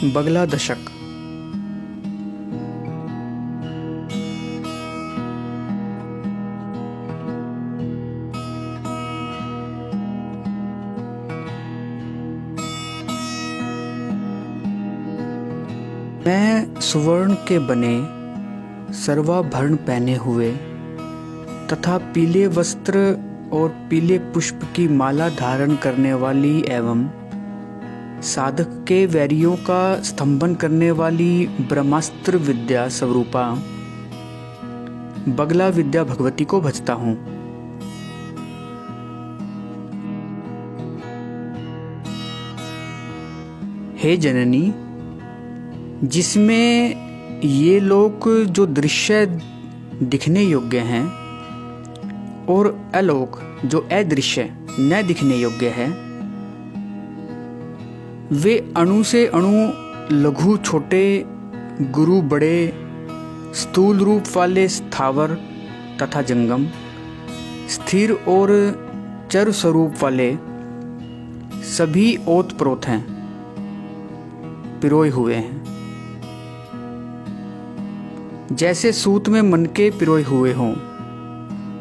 बगला दशक। मैं सुवर्ण के बने सर्वाभरण पहने हुए तथा पीले वस्त्र और पीले पुष्प की माला धारण करने वाली एवं साधक के वैरियों का स्तंभन करने वाली ब्रह्मास्त्र विद्या स्वरूपा बगला विद्या भगवती को भजता हूँ। हे जननी, जिसमें ये लोक जो दृश्य दिखने योग्य हैं और अलोक जो अदृश्य न दिखने योग्य है, वे अणु से अणु, लघु छोटे, गुरु बड़े, स्थूल रूप वाले स्थावर तथा जंगम, स्थिर और चर स्वरूप वाले सभी ओतप्रोत हैं, पिरोए हुए हैं। जैसे सूत में मनके पिरोए हुए हों,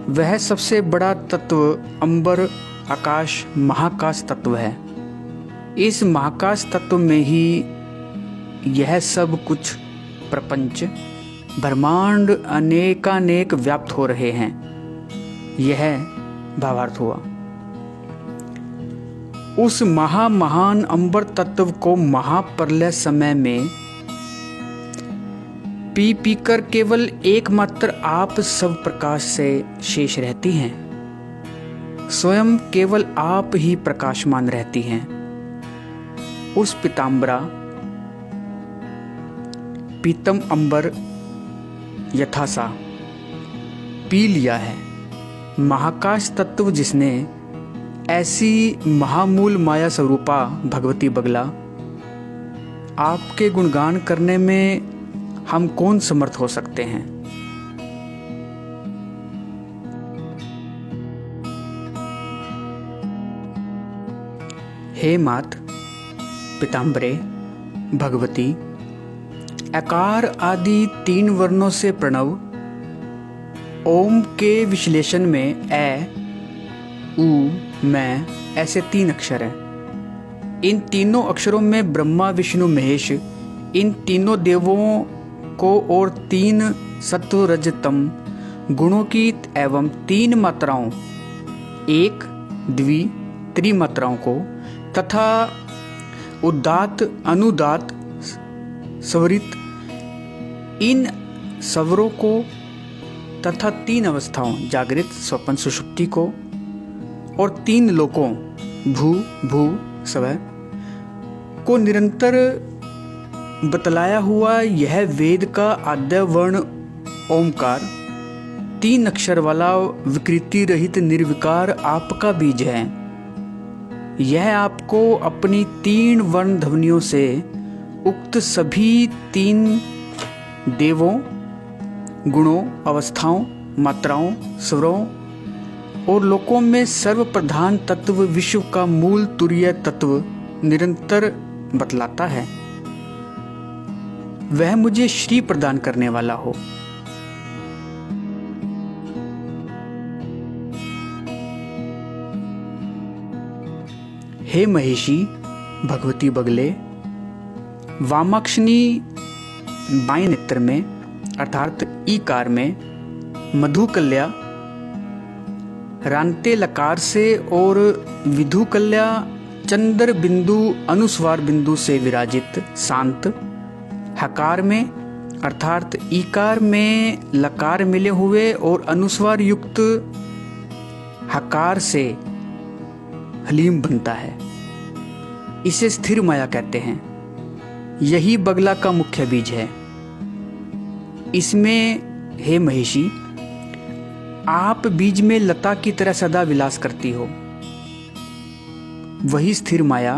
वह सबसे बड़ा तत्व अंबर, आकाश, महाकाश तत्व है। इस महाकाश तत्व में ही यह सब कुछ प्रपंच ब्रह्मांड अनेकानेक व्याप्त हो रहे हैं। यह भावार्थ हुआ। उस महान अंबर तत्व को महाप्रलय समय में पी कर केवल एकमात्र आप सब प्रकाश से शेष रहती हैं। स्वयं केवल आप ही प्रकाशमान रहती हैं। उस पीताम्बरा पीतम अंबर यथासा पी लिया है। महाकाश तत्व जिसने ऐसी महामूल माया स्वरूपा भगवती बगला, आपके गुणगान करने में हम कौन समर्थ हो सकते हैं। हे मात पीताम्बरे भगवती, अकार आदि 3 वर्णों से प्रणव ओम के विश्लेषण में ए, उ, मैं ऐसे 3 अक्षर हैं। इन तीनों अक्षरों में ब्रह्मा, विष्णु, महेश, इन तीनों देवों को और 3 सत्व रज तम गुणों की एवं 3 मात्राओं, एक, द्वि, त्रिमात्राओं को तथा उदात, अनुदात, स्वरित, इन स्वरों को तथा 3 अवस्थाओं, जागृत, स्वप्न, सुषुप्ति को और 3 लोकों, भू, भू, स्वः को निरंतर बतलाया हुआ यह वेद का आद्य वर्ण ओमकार, 3 अक्षर वाला विकृति रहित निर्विकार आपका बीज है। यह आपको अपनी 3 वर्ण ध्वनियों से उक्त सभी 3 देवों, गुणों, अवस्थाओं, मात्राओं, स्वरों और लोकों में सर्वप्रधान तत्व, विश्व का मूल तुरीय तत्व निरंतर बतलाता है। वह मुझे श्री प्रदान करने वाला हो। हे महेशी भगवती बगले, वामाक्षिणी बाएं नेत्र में अर्थात ईकार में मधुकल्या रांते लकार से और विधुकल्या चंद्र बिंदु अनुस्वार बिंदु से विराजित शांत, हकार में अर्थात ईकार में लकार मिले हुए और अनुस्वार युक्त हकार से हलीम बनता है। इसे स्थिर माया कहते हैं। यही बगला का मुख्य बीज है। इसमें हे महेशी, आप बीज में लता की तरह सदा विलास करती हो। वही स्थिर माया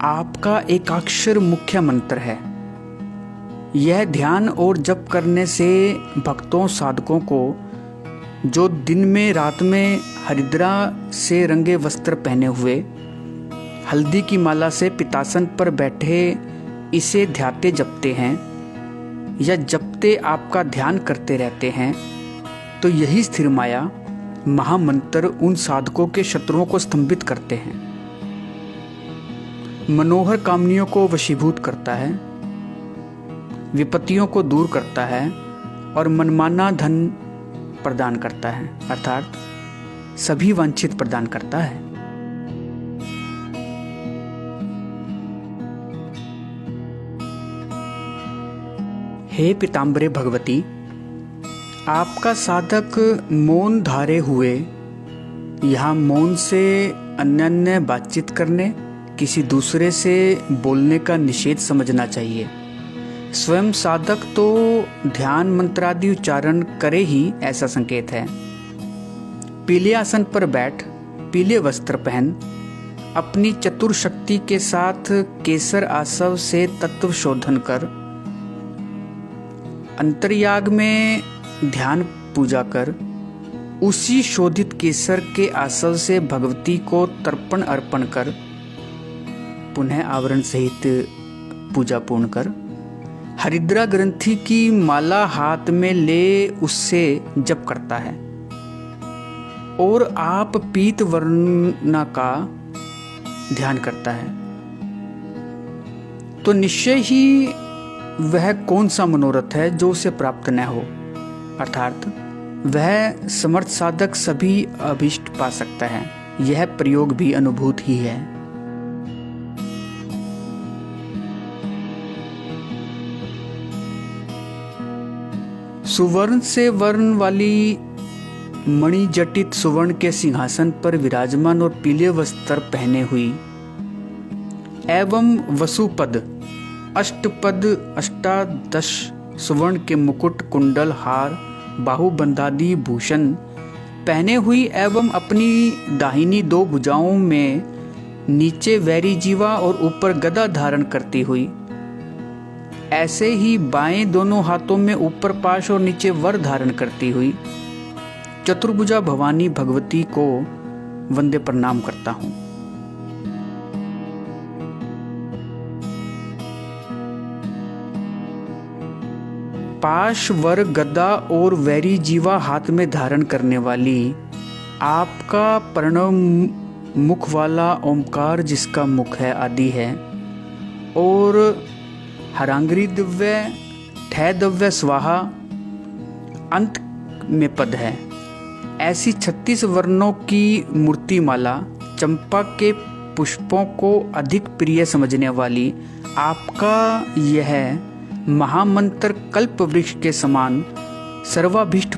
आपका एकाक्षर मुख्य मंत्र है। यह ध्यान और जप करने से भक्तों, साधकों को जो दिन में रात में हरिद्रा से रंगे वस्त्र पहने हुए, हल्दी की माला से पितासन पर बैठे इसे ध्याते जपते हैं या जपते आपका ध्यान करते रहते हैं तो यही स्थिर माया महामंत्र उन साधकों के शत्रुओं को स्तंभित करते हैं, मनोहर कामनियों को वशीभूत करता है, विपत्तियों को दूर करता है और मनमाना धन प्रदान करता है, अर्थात सभी वांछित प्रदान करता है। हे पीताम्बरे भगवती, आपका साधक मौन धारे हुए यहाँ मौन से अन्य बातचीत करने, किसी दूसरे से बोलने का निषेध समझना चाहिए। स्वयं साधक तो ध्यान मंत्रादि उच्चारण करे ही ऐसा संकेत है। पीले आसन पर बैठ, पीले वस्त्र पहन, अपनी चतुर शक्ति के साथ केसर आसव से तत्व शोधन कर, अंतर्याग में ध्यान पूजा कर, उसी शोधित केसर के आसव से भगवती को तर्पण अर्पण कर, पुनः आवरण सहित पूजा पूर्ण कर, हरिद्रा ग्रंथि की माला हाथ में ले उससे जप करता है और आप पीत वर्ण का ध्यान करता है, तो निश्चय ही वह कौन सा मनोरथ है जो उसे प्राप्त न हो, अर्थात वह समर्थ साधक सभी अभीष्ट पा सकता है। यह प्रयोग भी अनुभूत ही है। सुवर्ण से वर्ण वाली मणि जटित सुवर्ण के सिंहासन पर विराजमान और पीले वस्त्र पहने हुई एवं वसुपद अष्टपद अष्टादश सुवर्ण के मुकुट, कुंडल, हार, बाहुबंधादि भूषण पहने हुई एवं अपनी दाहिनी दो भुजाओं में नीचे वैरी जीवा और ऊपर गदा धारण करती हुई, ऐसे ही बाएं दोनों हाथों में ऊपर पाश और नीचे वर धारण करती हुई चतुर्भुजा भवानी भगवती को वंदे प्रणाम करता हूँ। पाश, वर, गदा और वैरी जीवा हाथ में धारण करने वाली आपका प्रणव मुख वाला ओमकार जिसका मुख है आदि है और हरांगरी दिव्य, ठय दिव्य, स्वाहा अंत में पद है, ऐसी 36 वर्णों की मूर्ति माला, चंपा के पुष्पों को अधिक प्रिय समझने वाली आपका यह महामंत्र कल्प वृक्ष के समान सर्वाभीष्ट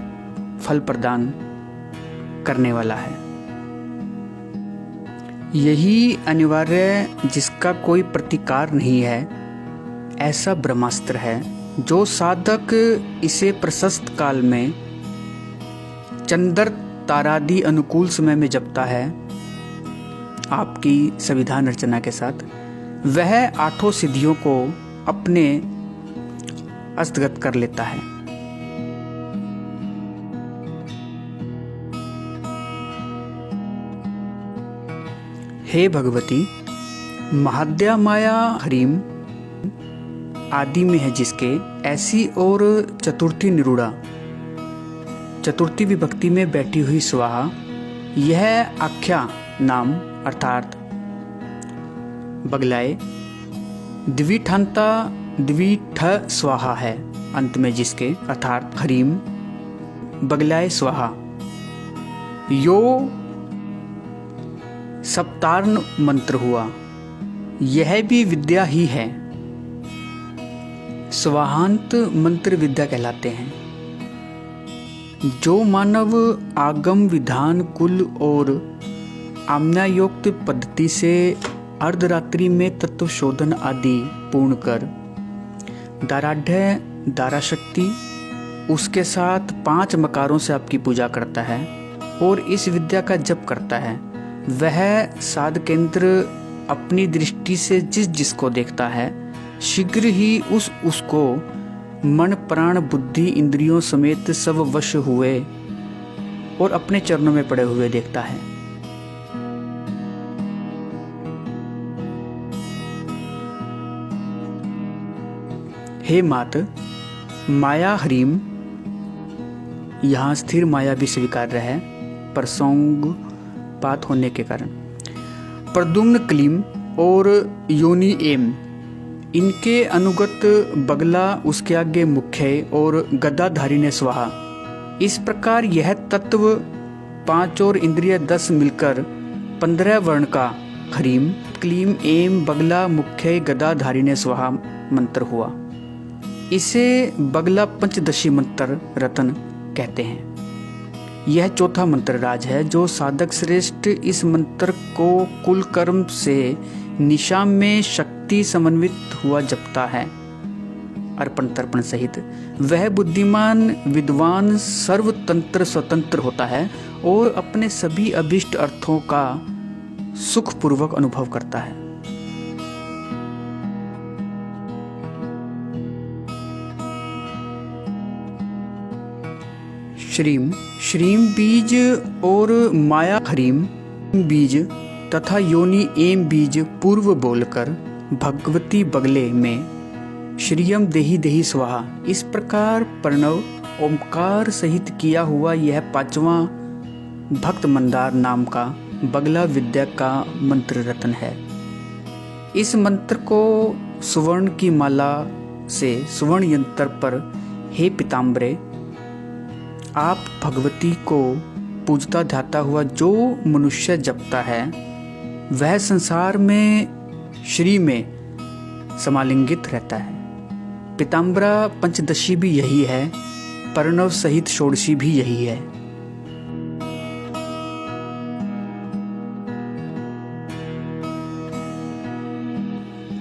फल प्रदान करने वाला है। यही अनिवार्य जिसका कोई प्रतिकार नहीं है, ऐसा ब्रह्मास्त्र है जो साधक इसे प्रशस्त काल में चंद्र तारादि अनुकूल समय में जपता है आपकी संविधान रचना के साथ, वह 8 सिद्धियों को अपने हस्तगत कर लेता है। हे भगवती, महाद्या माया हरीम आदि में है जिसके, ऐसी और चतुर्थी निरूढ़ा, चतुर्थी विभक्ति में बैठी हुई स्वाहा, यह आख्या नाम अर्थात बगलाए द्विठांता द्विठ स्वाहा है, अंत में जिसके अर्थात हरीम बगलाए स्वाहा, यो सप्तार्ण मंत्र हुआ, यह भी विद्या ही है। स्वाहांत मंत्र विद्या कहलाते हैं। जो मानव आगम विधान कुल और आम्नायोक्त पद्धति से अर्धरात्रि में तत्व शोधन आदि पूर्ण कर दाराढ़ दाराशक्ति उसके साथ 5 मकारों से आपकी पूजा करता है और इस विद्या का जप करता है, वह साधकेंद्र अपनी दृष्टि से जिसको देखता है शीघ्र ही उसको मन प्राण बुद्धि इंद्रियों समेत सब वश हुए और अपने चरणों में पड़े हुए देखता है। हे मात माया ह्रीम, यहाँ स्थिर माया भी स्वीकार्य है परसोंग पात होने के कारण। प्रद्युम्न क्लीम और योनि एम, इनके अनुगत बगला, उसके आगे मुख्य और गदाधारी ने स्वाहा। इस प्रकार यह तत्व 5 और इंद्रिय 10 मिलकर 15 वर्ण का ह्रीम क्लीम एम बगला मुख्य गदाधारी ने स्वाहा मंत्र हुआ। इसे बगला पंचदशी मंत्र रत्न कहते हैं। यह चौथा मंत्र राज है जो साधक श्रेष्ठ इस मंत्र को कुल कर्म से निशा में शक्ति समन्वित हुआ जपता है अर्पण तर्पण सहित। वह बुद्धिमान विद्वान सर्वतंत्र स्वतंत्र होता है और अपने सभी अभिष्ट अर्थों का सुखपूर्वक अनुभव करता है। श्रीम, श्रीम बीज और माया ह्रीम बीज तथा योनि एम बीज पूर्व बोलकर भगवती बगले में श्रियम देहि देहि स्वाहा। इस प्रकार प्रणव ओमकार सहित किया हुआ यह 5वां भक्त मंदार नाम का बगला विद्या का मंत्र रत्न है। इस मंत्र को सुवर्ण की माला से सुवर्ण यंत्र पर हे पीताम्बरे, आप भगवती को पूजता ध्याता हुआ जो मनुष्य जपता है वह संसार में श्री में समालिंगित रहता है। पीताम्बरा पंचदशी भी यही है, प्रणव सहित षोडशी भी यही है।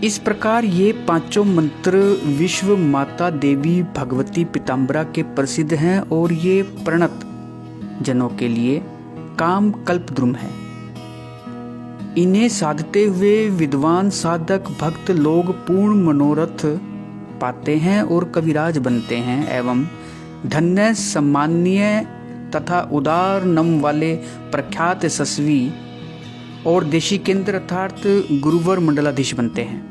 इस प्रकार ये 5 मंत्र विश्व माता देवी भगवती पीताम्बरा के प्रसिद्ध हैं और ये प्रणत जनों के लिए काम कल्पद्रुम है। इन्हें साधते हुए विद्वान साधक भक्त लोग पूर्ण मनोरथ पाते हैं और कविराज बनते हैं एवं धन्य सम्मानीय तथा उदार नम वाले प्रख्यात यशस्वी और देशी केंद्र अर्थात गुरुवर मंडलाधीश बनते हैं।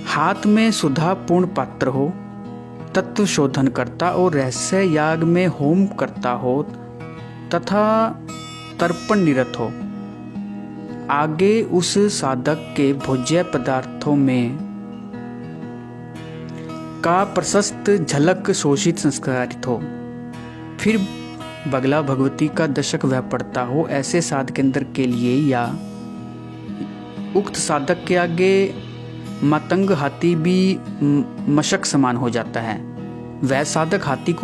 हाथ में सुधा पूर्ण पात्र हो, तत्व शोधन करता और रहस्य याग में होम करता हो तथा तर्पण निरत हो। आगे उस साधक के भोज्य पदार्थों में का प्रशस्त झलक शोषित संस्कारित हो। फिर बगला भगवती का दशक वह पढ़ता हो। ऐसे साधकेंद्र के लिए या उक्त साधक के आगे मतंग हाथी भी मशक समान हो जाता है। वह साधक हाथी को